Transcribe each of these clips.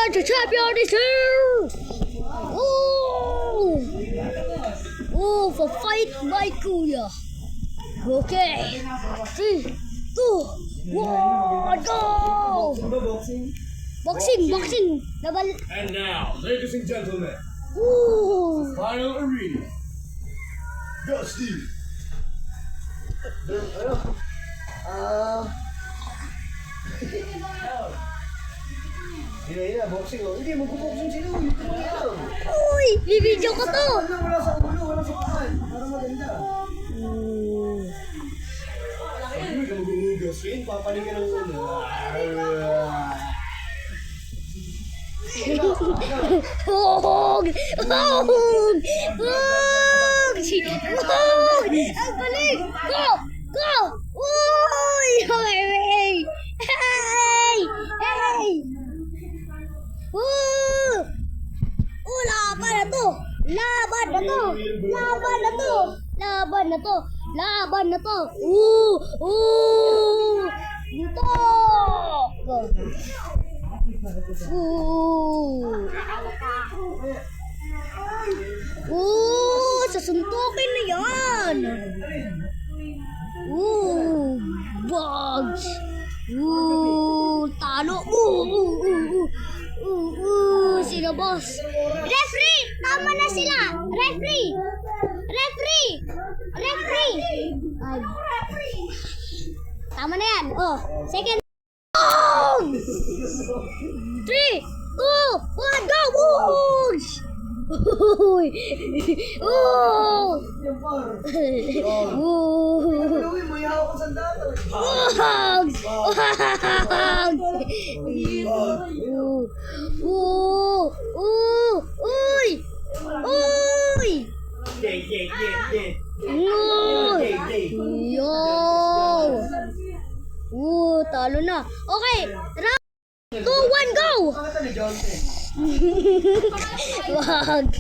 The champion is here! Oh! Oh, for fight by Kuya. Okay. 3, 2, 1, go! Boxing. And now, ladies and gentlemen, Ooh. final arena. Go, Steve. Hina, boxing oh. Hindi, magbo-boxing sila. Ito lang yan. Uy, bibidyo ko to. Wala sa ulo, wala sa kahan. Para maganda. Hindi ka mag-uugas yun, papanig ka ng ulo. Hog! Ang galing! Go! Uy! Hey! Laban na to! Ito! Sasuntukin na yan! Bugs! Talo! Sino boss? Referee! Tama na sila! Referee! Ay. Tama na yan! Oh, second! 3, 2, 1, go! Bugs! Gawin mo, ihaw ko sa dato. Talo na. Okay, round 2, 1, go! Pakita ni John. Wag.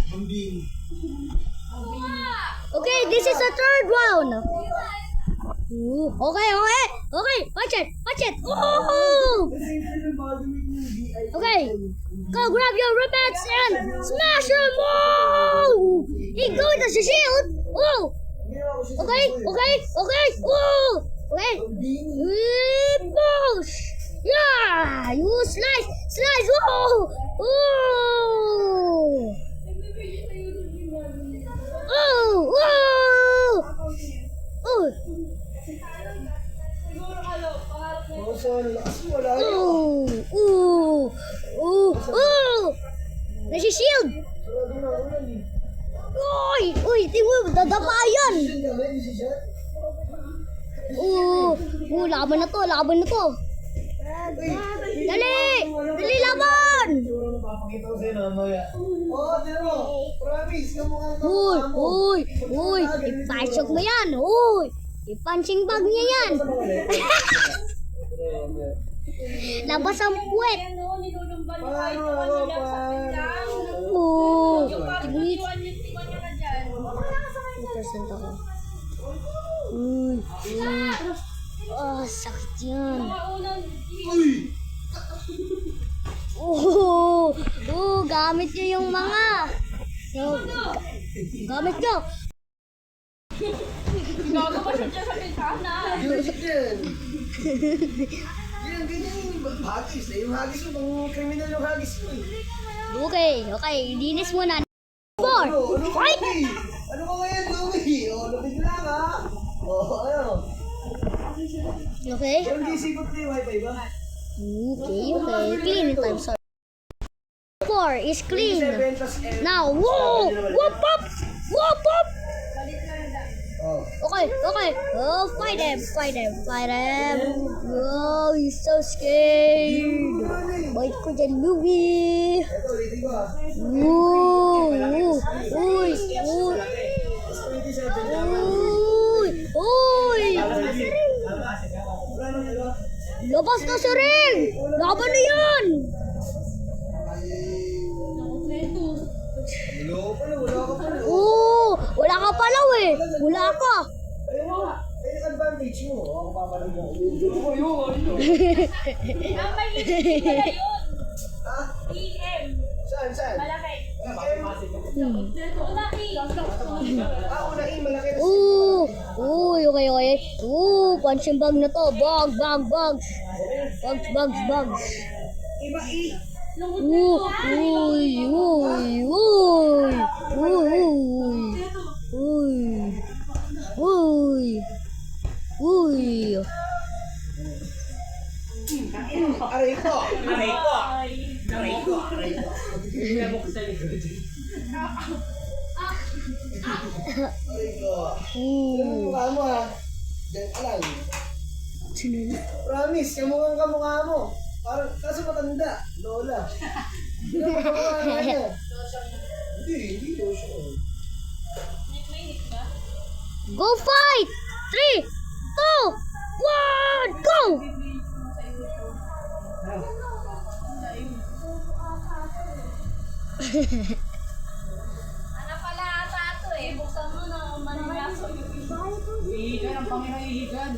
Okay, this is the third round. Okay. Watch it. Oh! Okay, go grab your ribbons and smash him. Oh! He goes to the shield. Oh! Okay. Oh! Okay. Push. Yeah, you slice. Oh! Nasi-shield! Uy, tingnan mo, dadapa yan! Laban na to! Dali, laban! Papakita ko sa'yo mamaya. Pero, promise, kamukhang Uy, ipasok mo yan! I-punching bag niya yan! Labas ang puwet! Sakit yan. Gamit nyo yung mga. Gamit nyo. Gago pa siya sa bintana. Ganyan yung hagis. Yung hagis mo, pang kriminal yung hagis mo. Okay. Linis mo na. 4, fight! Ano ka ngayon, Louie? Labig lang ha? Ano? Okay. Yung gisipot na yung wifi ba? Okay. Clean it, I'm sorry. 4 is clean. Now, whoa! Whoop up! Okay. Oh, fight him. Oh, he's so scared. Bait ko dyan, Louie. Ito, ulitin ko ha. Uy! Labas na si Ring! Laban na yan! Wala ka pala eh. Wala ka. Ayun advantage mo. Ako papalag mo. Ang may pala yun. Ha? Unahin, malaki na. Uy, okay. Punching bag na to. Bugs. Iba eh. Uy. Aray ko. Aray ko. Ano yung mukha mo ha? Diyan ka lang. Promise, kamukhang kamukha mo. Parang, kaso matanda. Lola. Hindi na kamukha nga niya. Hindi lotion. Go fight! 3, 2, 1, go! Ano pala ata ito eh. Buksan mo na maniraso yung iba. Ihigan, ang pangina ihigan.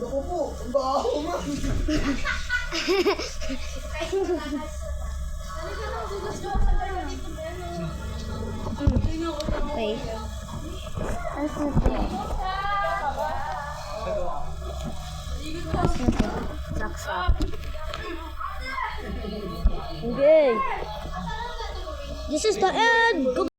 Loko po, ang baho mo. Okay. Okay. This is the end. Goodbye.